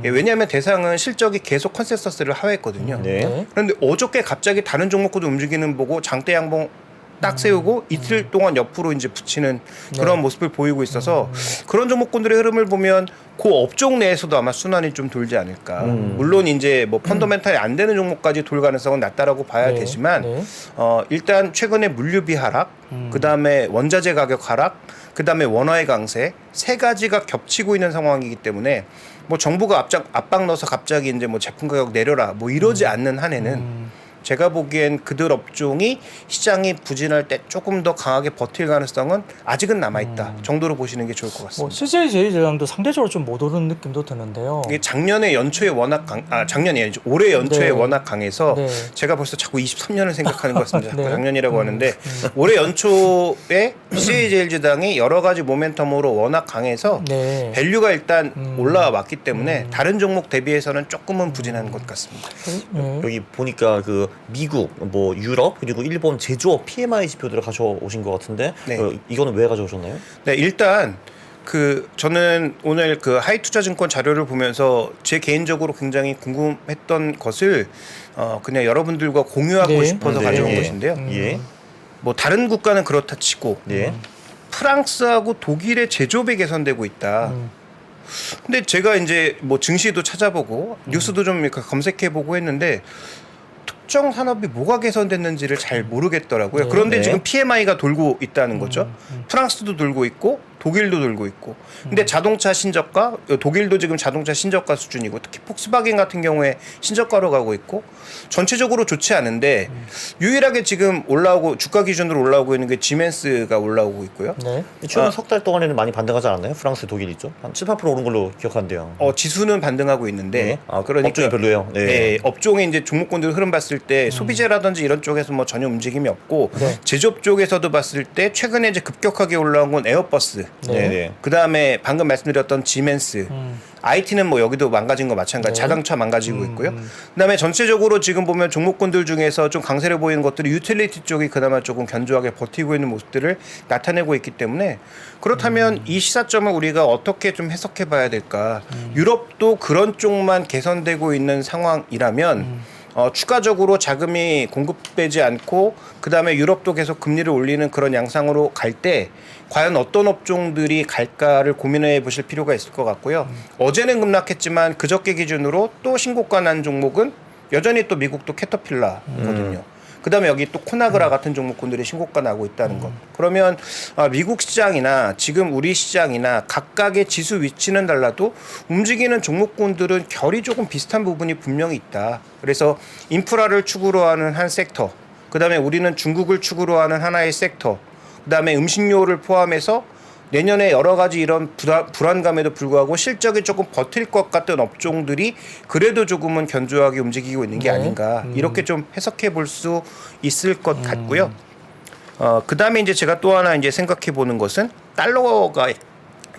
Speaker 2: 예, 왜냐하면 대상은 실적이 계속 컨센서스를 하회했거든요.
Speaker 3: 네.
Speaker 2: 그런데 어저께 갑자기 다른 종목구도 움직이는 보고 장대 양봉 딱 세우고 이틀 동안 옆으로 이제 붙이는 그런 모습을 보이고 있어서 그런 종목군들의 흐름을 보면 그 업종 내에서도 아마 순환이 좀 돌지 않을까. 물론 이제 뭐 펀더멘탈이 안 되는 종목까지 돌 가능성은 낮다라고 봐야
Speaker 1: 네.
Speaker 2: 되지만
Speaker 1: 네.
Speaker 2: 일단 최근에 물류비 하락, 그다음에 원자재 가격 하락, 그다음에 원화의 강세 세 가지가 겹치고 있는 상황이기 때문에 뭐 정부가 압박 넣어서 갑자기 이제 뭐 제품 가격 내려라 뭐 이러지 않는 한에는 제가 보기엔 그들 업종이 시장이 부진할 때 조금 더 강하게 버틸 가능성은 아직은 남아있다 정도로 보시는 게 좋을 것
Speaker 1: 뭐
Speaker 2: 같습니다.
Speaker 1: CJ 제일제당도 상대적으로 좀 못 오르는 느낌도 드는데요.
Speaker 2: 이게 작년에 연초에 워낙 작년이 아니죠. 올해 연초에
Speaker 1: 네.
Speaker 2: 워낙 강해서
Speaker 1: 네.
Speaker 2: 제가 벌써 자꾸 23년을 생각하는 것 같습니다. 자꾸
Speaker 1: 네.
Speaker 2: 작년이라고 하는데 올해 연초에 CJ제일제당이 여러 가지 모멘텀으로 워낙 강해서
Speaker 1: 네.
Speaker 2: 밸류가 일단 올라와 왔기 때문에 다른 종목 대비해서는 조금은 부진한 것 같습니다.
Speaker 1: 네.
Speaker 3: 여기 보니까 그 미국, 뭐 유럽 그리고 일본 제조업 PMI 지표들을 가져오신 것 같은데
Speaker 2: 네.
Speaker 3: 이거는 왜 가져오셨나요?
Speaker 2: 네, 일단 저는 오늘 그 하이투자증권 자료를 보면서 제 개인적으로 굉장히 궁금했던 것을 그냥 여러분들과 공유하고
Speaker 1: 네.
Speaker 2: 싶어서
Speaker 3: 네.
Speaker 2: 가져온
Speaker 3: 예.
Speaker 2: 것인데요.
Speaker 3: 예.
Speaker 2: 뭐 다른 국가는 그렇다 치고
Speaker 3: 예.
Speaker 2: 프랑스하고 독일의 제조업이 개선되고 있다. 근데 제가 이제 뭐 증시도 찾아보고 뉴스도 좀 이렇게 검색해보고 했는데 특정 산업이 뭐가 개선됐는지를 잘 모르겠더라고요.
Speaker 1: 네.
Speaker 2: 그런데
Speaker 3: 네.
Speaker 2: 지금 PMI가 돌고 있다는 거죠. 프랑스도 돌고 있고 독일도 돌고 있고. 근데 자동차 신저가, 독일도 지금 자동차 신저가 수준이고 특히 폭스바겐 같은 경우에 신저가로 가고 있고 전체적으로 좋지 않은데 유일하게 지금 올라오고 주가 기준으로 올라오고 있는 게 지멘스가 올라오고 있고요.
Speaker 1: 네.
Speaker 3: 최근 석 달 동안에는 많이 반등하지 않았나요? 프랑스, 독일 있죠? 한 7, 8% 오른 걸로 기억한대요.
Speaker 2: 지수는 반등하고 있는데
Speaker 3: 네. 업종이 별로예요. 네.
Speaker 2: 네, 업종의 이제 종목군들 흐름 봤을 때 소비재라든지 이런 쪽에서 뭐 전혀 움직임이 없고
Speaker 1: 네.
Speaker 2: 제조업 쪽에서도 봤을 때 최근에 이제 급격하게 올라온 건 에어버스
Speaker 1: 네.
Speaker 3: 네.
Speaker 2: 그 다음에 방금 말씀드렸던 지멘스, IT는 뭐 여기도 망가진 거 마찬가지,
Speaker 1: 네.
Speaker 2: 자동차 망가지고 있고요. 그다음에 전체적으로 지금 보면 종목군들 중에서 좀 강세를 보이는 것들이 유틸리티 쪽이 그나마 조금 견조하게 버티고 있는 모습들을 나타내고 있기 때문에 그렇다면 이 시사점을 우리가 어떻게 좀 해석해봐야 될까? 유럽도 그런 쪽만 개선되고 있는 상황이라면. 추가적으로 자금이 공급되지 않고 그다음에 유럽도 계속 금리를 올리는 그런 양상으로 갈 때 과연 어떤 업종들이 갈까를 고민해 보실 필요가 있을 것 같고요. 어제는 급락했지만 그저께 기준으로 또 신고가 난 종목은 여전히 또 미국도 캐터필라거든요. 그다음에 여기 또 코나그라 같은 종목군들이 신고가 나고 있다는 것. 그러면 미국 시장이나 지금 우리 시장이나 각각의 지수 위치는 달라도 움직이는 종목군들은 결이 조금 비슷한 부분이 분명히 있다. 그래서 인프라를 축으로 하는 한 섹터, 그다음에 우리는 중국을 축으로 하는 하나의 섹터, 그다음에 음식료를 포함해서 내년에 여러 가지 이런 불안감에도 불구하고 실적이 조금 버틸 것 같은 업종들이 그래도 조금은 견조하게 움직이고 있는 게
Speaker 1: 네.
Speaker 2: 아닌가 이렇게 좀 해석해 볼 수 있을 것 같고요. 그다음에 이제 제가 또 하나 이제 생각해 보는 것은 달러가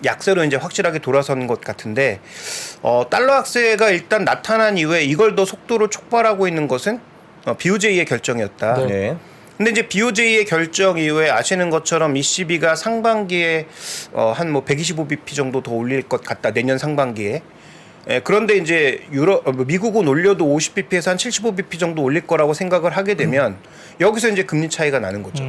Speaker 2: 약세로 이제 확실하게 돌아선 것 같은데 달러 약세가 일단 나타난 이후에 이걸 더 속도로 촉발하고 있는 것은 BOJ의 결정이었다.
Speaker 1: 네.
Speaker 3: 네.
Speaker 2: 근데 이제 BOJ의 결정 이후에 아시는 것처럼 ECB가 상반기에 한 뭐 125bp 정도 더 올릴 것 같다. 내년 상반기에. 그런데 이제 미국은 올려도 50bp에서 한 75bp 정도 올릴 거라고 생각을 하게 되면 여기서 이제 금리 차이가 나는 거죠.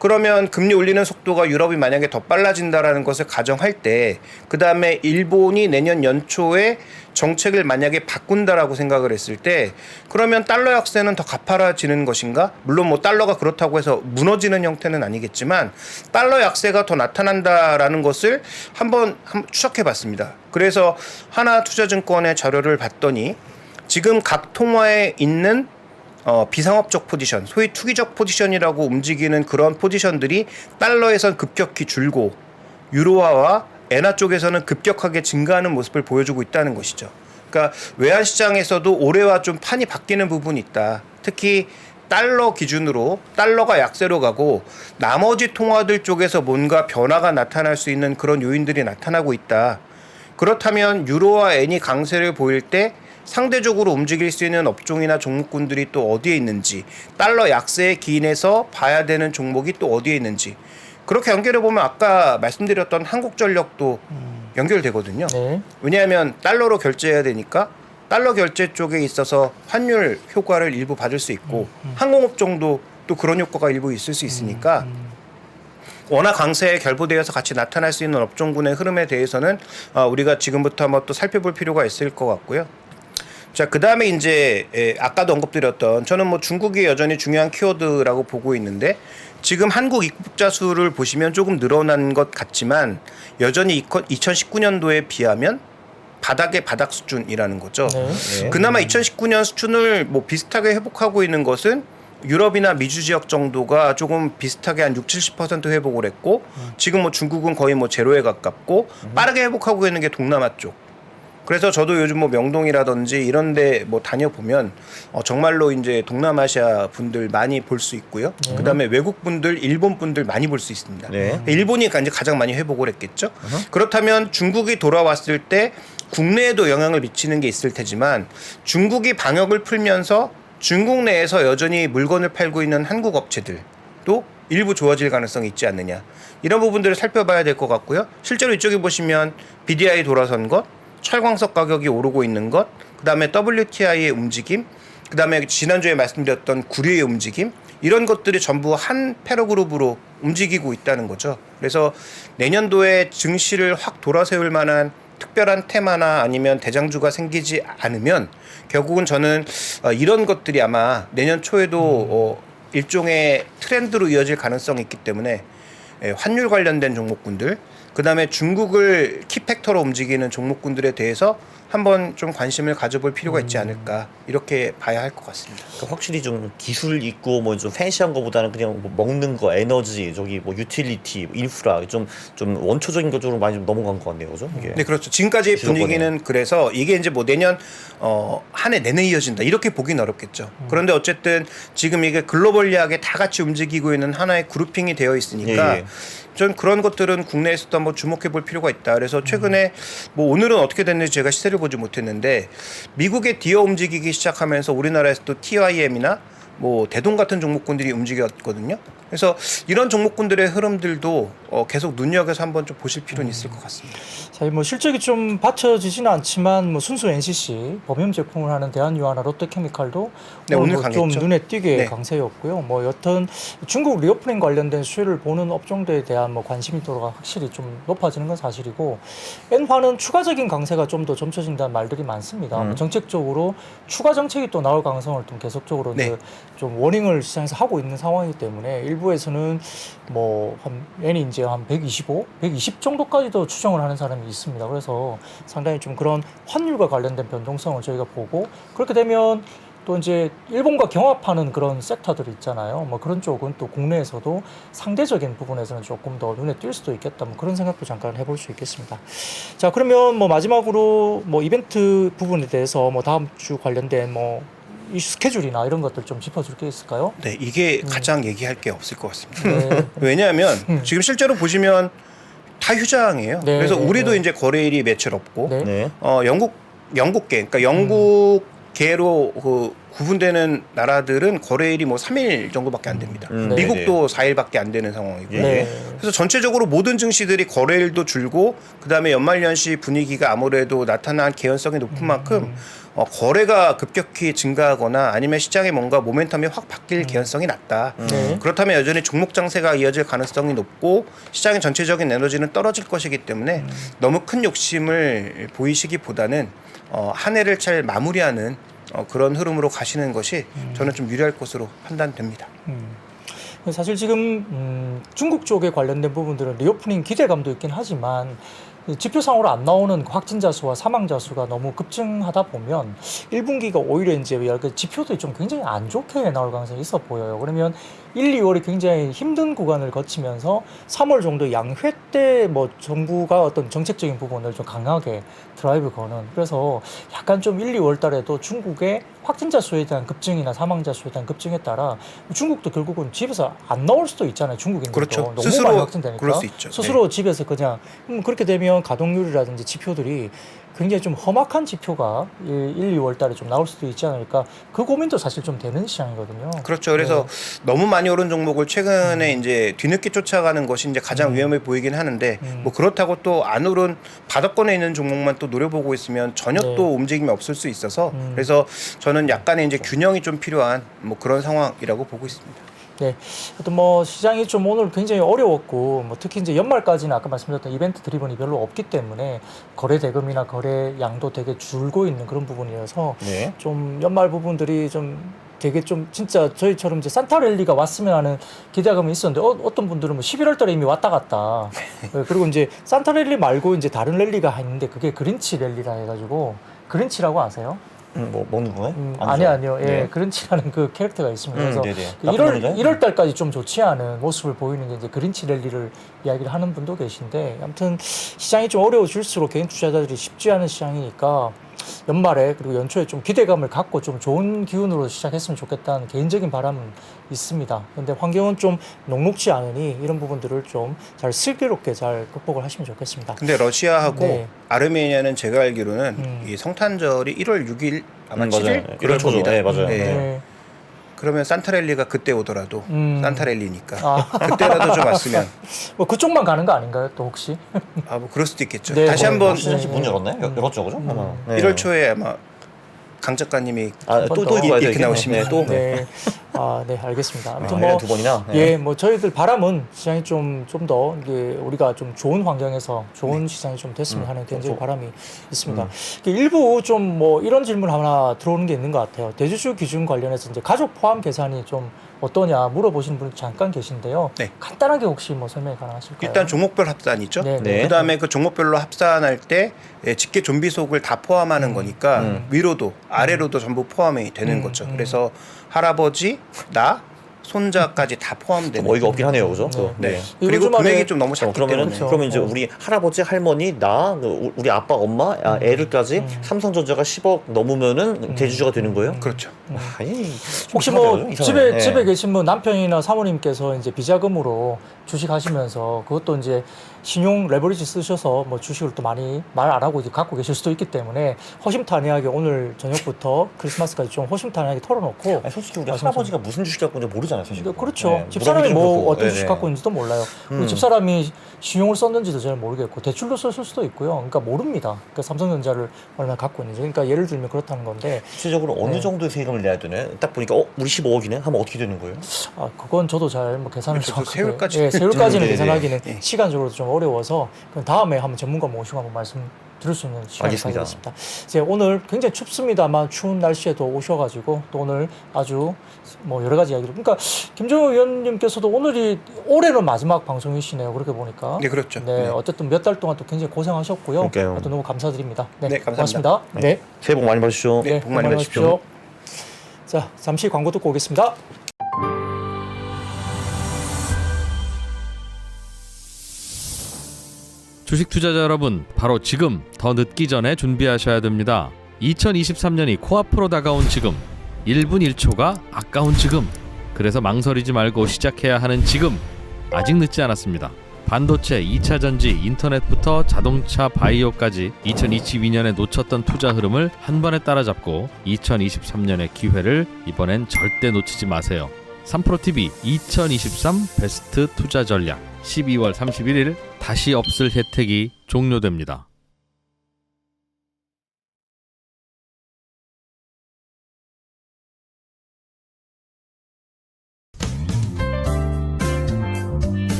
Speaker 2: 그러면 금리 올리는 속도가 유럽이 만약에 더 빨라진다라는 것을 가정할 때 그다음에 일본이 내년 연초에 정책을 만약에 바꾼다라고 생각을 했을 때 그러면 달러 약세는 더 가파라지는 것인가? 물론 뭐 달러가 그렇다고 해서 무너지는 형태는 아니겠지만 달러 약세가 더 나타난다라는 것을 한번 추적해 봤습니다. 그래서 하나투자증권의 자료를 봤더니 지금 각 통화에 있는 비상업적 포지션, 소위 투기적 포지션이라고 움직이는 그런 포지션들이 달러에선 급격히 줄고 유로화와 엔화 쪽에서는 급격하게 증가하는 모습을 보여주고 있다는 것이죠. 그러니까 외환 시장에서도 올해와 좀 판이 바뀌는 부분이 있다. 특히 달러 기준으로 달러가 약세로 가고 나머지 통화들 쪽에서 뭔가 변화가 나타날 수 있는 그런 요인들이 나타나고 있다. 그렇다면 유로와 엔이 강세를 보일 때 상대적으로 움직일 수 있는 업종이나 종목군들이 또 어디에 있는지, 달러 약세에 기인해서 봐야 되는 종목이 또 어디에 있는지, 그렇게 연결해 보면 아까 말씀드렸던 한국전력도 연결되거든요.
Speaker 1: 네.
Speaker 2: 왜냐하면 달러로 결제해야 되니까 달러 결제 쪽에 있어서 환율 효과를 일부 받을 수 있고 항공업종도 또 그런 효과가 일부 있을 수 있으니까 워낙 강세에 결부되어서 같이 나타날 수 있는 업종군의 흐름에 대해서는 우리가 지금부터 한번 또 살펴볼 필요가 있을 것 같고요. 자, 그 다음에 이제 아까도 언급드렸던 저는 뭐 중국이 여전히 중요한 키워드라고 보고 있는데 지금 한국 입국자 수를 보시면 조금 늘어난 것 같지만 여전히 2019년도에 비하면 바닥의 바닥 수준이라는 거죠.
Speaker 1: 네.
Speaker 2: 그나마 2019년 수준을 뭐 비슷하게 회복하고 있는 것은 유럽이나 미주 지역 정도가 조금 비슷하게 한 60-70% 회복을 했고 지금 뭐 중국은 거의 뭐 제로에 가깝고 빠르게 회복하고 있는 게 동남아 쪽. 그래서 저도 요즘 뭐 명동이라든지 이런데 뭐 다녀보면 정말로 이제 동남아시아 분들 많이 볼 수 있고요. 그다음에 외국 분들, 일본 분들 많이 볼 수 있습니다.
Speaker 3: 네.
Speaker 2: 일본이 이제 가장 많이 회복을 했겠죠. 그렇다면 중국이 돌아왔을 때 국내에도 영향을 미치는 게 있을 테지만 중국이 방역을 풀면서 중국 내에서 여전히 물건을 팔고 있는 한국 업체들도 일부 좋아질 가능성이 있지 않느냐. 이런 부분들을 살펴봐야 될 것 같고요. 실제로 이쪽에 보시면 BDI 돌아선 것, 철광석 가격이 오르고 있는 것, 그다음에 WTI의 움직임, 그다음에 지난주에 말씀드렸던 구리의 움직임, 이런 것들이 전부 한 패러그룹으로 움직이고 있다는 거죠. 그래서 내년도에 증시를 확 돌아세울 만한 특별한 테마나 아니면 대장주가 생기지 않으면 결국은 저는 이런 것들이 아마 내년 초에도 일종의 트렌드로 이어질 가능성이 있기 때문에 환율 관련된 종목군들, 그다음에 중국을 키팩터로 움직이는 종목군들에 대해서 한번 좀 관심을 가져볼 필요가 있지 않을까 이렇게 봐야 할 것 같습니다.
Speaker 3: 그러니까 확실히 좀 기술 있고 뭐 좀 팬시한 거보다는 그냥 뭐 먹는 거, 에너지, 저기 뭐 유틸리티, 인프라 좀 원초적인 것 쪽으로 많이 좀 넘어간 것 같네요, 그죠? 이게.
Speaker 2: 네, 그렇죠. 지금까지의
Speaker 3: 지속권이.
Speaker 2: 분위기는 그래서 이게 이제 뭐 내년 한 해 내내 이어진다 이렇게 보긴 어렵겠죠. 그런데 어쨌든 지금 이게 글로벌리하게 다 같이 움직이고 있는 하나의 그룹핑이 되어 있으니까
Speaker 3: 예.
Speaker 2: 전 그런 것들은 국내에서도 한번 주목해 볼 필요가 있다. 그래서 최근에 뭐 오늘은 어떻게 됐는지 제가 시세를 보지 못했는데 미국의 디어 움직이기 시작하면서 우리나라에서도 TYM이나 뭐 대동 같은 종목군들이 움직였거든요. 그래서 이런 종목군들의 흐름들도 계속 눈여겨서 한번 좀 보실 필요는 있을 것 같습니다.
Speaker 1: 사실 뭐 실적이 좀 받쳐지지는 않지만 뭐 순수 NCC 범용 제품을 하는 대한유화나 롯데케미칼도
Speaker 2: 네, 오늘
Speaker 1: 뭐좀
Speaker 2: 강했죠.
Speaker 1: 눈에 띄게
Speaker 2: 네.
Speaker 1: 강세였고요. 뭐 여튼 중국 리오프닝 관련된 수혜를 보는 업종들에 대한 뭐 관심도가 확실히 좀 높아지는 건 사실이고 엔화는 추가적인 강세가 좀 더 점쳐진다는 말들이 많습니다. 뭐 정책적으로 추가 정책이 또 나올 가능성을 좀 계속적으로
Speaker 2: 네.
Speaker 1: 이제 좀 워닝을 시장에서 하고 있는 상황이기 때문에 일부에서는 뭐 한 엔이 이제 한 125, 120 정도까지도 추정을 하는 사람이 있습니다. 그래서 상당히 좀 그런 환율과 관련된 변동성을 저희가 보고 그렇게 되면 또 이제 일본과 경합하는 그런 섹터들이 있잖아요. 뭐 그런 쪽은 또 국내에서도 상대적인 부분에서는 조금 더 눈에 띌 수도 있겠다. 뭐 그런 생각도 잠깐 해볼 수 있겠습니다. 자, 그러면 뭐 마지막으로 뭐 이벤트 부분에 대해서 뭐 다음 주 관련된 뭐 이 스케줄이나 이런 것들 좀 짚어줄 게 있을까요?
Speaker 2: 네, 이게 가장 얘기할 게 없을 것 같습니다.
Speaker 1: 네.
Speaker 2: 왜냐하면 지금 실제로 보시면 다 휴장이에요.
Speaker 1: 네,
Speaker 2: 그래서
Speaker 1: 네,
Speaker 2: 우리도
Speaker 1: 네.
Speaker 2: 이제 거래일이 며칠 없고
Speaker 1: 네.
Speaker 3: 네.
Speaker 2: 영국계, 그러니까 영국계로 그 구분되는 나라들은 거래일이 뭐 3일 정도밖에 안 됩니다.
Speaker 1: 네.
Speaker 2: 미국도 4일밖에 안 되는 상황이고요.
Speaker 1: 네.
Speaker 2: 그래서 전체적으로 모든 증시들이 거래일도 줄고 그다음에 연말연시 분위기가 아무래도 나타난 개연성이 높은 만큼 거래가 급격히 증가하거나 아니면 시장에 뭔가 모멘텀이 확 바뀔 개연성이 낮다.
Speaker 1: 네.
Speaker 2: 그렇다면 여전히 종목 장세가 이어질 가능성이 높고 시장의 전체적인 에너지는 떨어질 것이기 때문에 너무 큰 욕심을 보이시기보다는 한 해를 잘 마무리하는 그런 흐름으로 가시는 것이 저는 좀 유리할 것으로 판단됩니다.
Speaker 1: 사실 지금 중국 쪽에 관련된 부분들은 리오프닝 기대감도 있긴 하지만 지표상으로 안 나오는 확진자 수와 사망자 수가 너무 급증하다 보면 1분기가 오히려 이제 지표들이 좀 굉장히 안 좋게 나올 가능성이 있어 보여요. 그러면 1, 2월이 굉장히 힘든 구간을 거치면서 3월 정도 양회 때 뭐 정부가 어떤 정책적인 부분을 좀 강하게 드라이브 거는 그래서 약간 좀 1, 2월 달에도 중국의 확진자 수에 대한 급증이나 사망자 수에 대한 급증에 따라 중국도 결국은 집에서 안 나올 수도 있잖아요. 중국인들도
Speaker 2: 그렇죠.
Speaker 1: 너무
Speaker 2: 스스로
Speaker 1: 많이 확진되니까
Speaker 2: 그럴 수 있죠.
Speaker 1: 스스로 집에서 그냥 그렇게 되면 가동률이라든지 지표들이 굉장히 좀 험악한 지표가 1, 2월 달에 좀 나올 수도 있지 않을까 그 고민도 사실 좀 되는 시장이거든요.
Speaker 2: 그렇죠. 그래서 너무 많이 오른 종목을 최근에 이제 뒤늦게 쫓아가는 것이 이제 가장 위험해 보이긴 하는데 뭐 그렇다고 또 안 오른 바닥권에 있는 종목만 또 노려보고 있으면 전혀
Speaker 1: 네.
Speaker 2: 또 움직임이 없을 수 있어서 그래서 저는 약간의 이제 균형이 좀 필요한 뭐 그런 상황이라고 보고 있습니다.
Speaker 1: 네. 하여튼 뭐 시장이 좀 오늘 굉장히 어려웠고 뭐 특히 이제 연말까지는 아까 말씀드렸던 이벤트 드리븐이 별로 없기 때문에 거래 대금이나 거래 양도 되게 줄고 있는 그런 부분이어서
Speaker 3: 네.
Speaker 1: 좀 연말 부분들이 좀 되게 좀 진짜 저희처럼 이제 산타 랠리가 왔으면 하는 기대감이 있었는데 어떤 분들은 뭐 11월 달에 이미 왔다 갔다. 네, 그리고 이제 산타 랠리 말고 이제 다른 랠리가 있는데 그게 그린치 랠리라 해가지고 그린치라고 아세요?
Speaker 3: 뭐 먹는 거예요?
Speaker 1: 아니요. 예,
Speaker 3: 네.
Speaker 1: 그린치라는 그 캐릭터가 있습니다. 그래서
Speaker 3: 네네.
Speaker 1: 그
Speaker 3: 나쁜 놈인가요?
Speaker 1: 1월 달까지 좀 좋지 않은 모습을 보이는 게 이제 그린치 랠리를 이야기를 하는 분도 계신데 아무튼 시장이 좀 어려워질수록 개인 투자자들이 쉽지 않은 시장이니까 연말에 그리고 연초에 좀 기대감을 갖고 좀 좋은 기운으로 시작했으면 좋겠다는 개인적인 바람은 있습니다. 근데 환경은 좀 녹록지 않으니 이런 부분들을 좀 잘 슬기롭게 잘 극복을 하시면 좋겠습니다.
Speaker 2: 근데 러시아하고
Speaker 1: 네.
Speaker 2: 아르메니아는 제가 알기로는 이 성탄절이 1월 6일 아마 7일
Speaker 3: 맞아요.
Speaker 2: 이럴
Speaker 3: 그럴 초죠.
Speaker 2: 겁니다.
Speaker 3: 네, 맞아요.
Speaker 2: 네.
Speaker 1: 네.
Speaker 2: 그러면 산타랠리가 그때 오더라도 산타랠리니까
Speaker 1: 아.
Speaker 2: 그때라도 좀 왔으면
Speaker 1: 뭐 그쪽만 가는 거 아닌가요? 또 혹시?
Speaker 2: 뭐 그럴 수도 있겠죠.
Speaker 1: 네,
Speaker 2: 다시
Speaker 1: 네.
Speaker 2: 한번
Speaker 3: 시장 문 열었나요? 열었죠, 그죠? 아마. 네.
Speaker 2: 1월 초에 아마 강 작가님이
Speaker 3: 또
Speaker 1: 더
Speaker 3: 이거
Speaker 2: 이렇게 나오시면
Speaker 3: 또
Speaker 1: 네. 네, 알겠습니다. 아무튼
Speaker 3: 네,
Speaker 1: 뭐,
Speaker 3: 두 번이나. 네.
Speaker 1: 예, 뭐 저희들 바람은 시장이 좀 더 이게 우리가 좀 좋은 환경에서 좋은 시장이 좀 됐으면 하는 개인적인 바람이 있습니다. 일부 좀 뭐 이런 질문 하나 들어오는 게 있는 것 같아요. 대주주 기준 관련해서 이제 가족 포함 계산이 좀 어떠냐 물어보시는 분이 잠깐 계신데요.
Speaker 2: 네.
Speaker 1: 간단하게 혹시 뭐 설명이 가능하실까요?
Speaker 2: 일단 종목별 합산 있죠.
Speaker 1: 네,
Speaker 3: 네.
Speaker 2: 그다음에 그 종목별로 합산할 때 직계 좀비속을 다 포함하는 거니까 위로도 아래로도 전부 포함이 되는 거죠. 그래서 할아버지, 나, 손자까지 다 포함되는.
Speaker 3: 어이가 없긴 하네요, 그죠?
Speaker 2: 네.
Speaker 1: 이거
Speaker 2: 그리고
Speaker 1: 주말에-
Speaker 2: 금액이 좀 너무 작기
Speaker 3: 그러면은
Speaker 2: 때문에.
Speaker 3: 그러면 이제 우리 할아버지, 할머니, 나, 우리 아빠, 엄마, 애들까지 삼성전자가 10억 넘으면은 대주주가 되는 거예요?
Speaker 2: 그렇죠.
Speaker 3: 아이,
Speaker 1: 혹시
Speaker 3: 좀
Speaker 1: 뭐
Speaker 3: 이상하네요.
Speaker 1: 집에
Speaker 3: 네.
Speaker 1: 집에 계신 뭐 남편이나 사모님께서 이제 비자금으로 주식 하시면서 그것도 이제 신용 레버리지 쓰셔서 뭐 주식을 또 많이 말 안 하고 이제 갖고 계실 수도 있기 때문에 허심탄회하게 오늘 저녁부터 크리스마스까지 좀 허심탄회하게 털어놓고
Speaker 3: 아니, 솔직히 우리
Speaker 1: 말씀하세요.
Speaker 3: 할아버지가 무슨 주식 갖고 있는지 모르잖아요, 사실.
Speaker 1: 그렇죠.
Speaker 3: 네,
Speaker 1: 집사람이
Speaker 3: 물어보기는
Speaker 1: 뭐
Speaker 3: 그렇고.
Speaker 1: 어떤 주식
Speaker 3: 네네.
Speaker 1: 갖고 있는지도 몰라요. 그리고 집사람이 신용을 썼는지도 잘 모르겠고 대출로 썼을 수도 있고요. 그러니까 모릅니다. 그러니까 삼성전자를 얼마나 갖고 있는지. 그러니까 예를 들면 그렇다는 건데
Speaker 3: 구체적으로 어느
Speaker 1: 네.
Speaker 3: 정도의 세금을 내야 되나요? 딱 보니까 우리 15억이네? 하면 어떻게 되는 거예요?
Speaker 1: 아 그건 저도 잘 뭐 계산을
Speaker 2: 저도
Speaker 1: 정확하게
Speaker 2: 세율까지.
Speaker 1: 예, 세율까지는
Speaker 3: 네,
Speaker 1: 계산하기는
Speaker 2: 네.
Speaker 1: 시간적으로 좀 어려워서 그럼 다음에 한번 전문가 모시고 한번 말씀 들을 수 있는 시간을
Speaker 3: 알겠습니다.
Speaker 1: 가지겠습니다. 이제 오늘 굉장히 춥습니다만 추운 날씨에도 오셔가지고 또 오늘 아주 뭐 여러 가지 이야기를 그러니까 김정우 위원님께서도 오늘이 올해는 마지막 방송이시네요. 그렇게 보니까.
Speaker 2: 네, 그렇죠.
Speaker 1: 네,
Speaker 2: 네.
Speaker 1: 어쨌든 몇 달 동안 또 굉장히 고생하셨고요.
Speaker 3: 그러니까요.
Speaker 1: 또 너무 감사드립니다. 네,
Speaker 2: 네, 감사합니다.
Speaker 1: 고맙습니다. 네.
Speaker 3: 새해 복 많이 받으십시오.
Speaker 2: 네, 복 많이 받으십시오.
Speaker 1: 자, 잠시 광고 듣고 오겠습니다.
Speaker 4: 주식 투자자 여러분, 바로 지금 더 늦기 전에 준비하셔야 됩니다. 2023년이 코앞으로 다가온 지금, 1분 1초가 아까운 지금, 그래서 망설이지 말고 시작해야 하는 지금, 아직 늦지 않았습니다. 반도체, 2차 전지, 인터넷부터 자동차, 바이오까지 2022년에 놓쳤던 투자 흐름을 한 번에 따라잡고 2023년의 기회를 이번엔 절대 놓치지 마세요. 3프로TV 2023 베스트 투자 전략 12월 31일 다시 없을 혜택이 종료됩니다.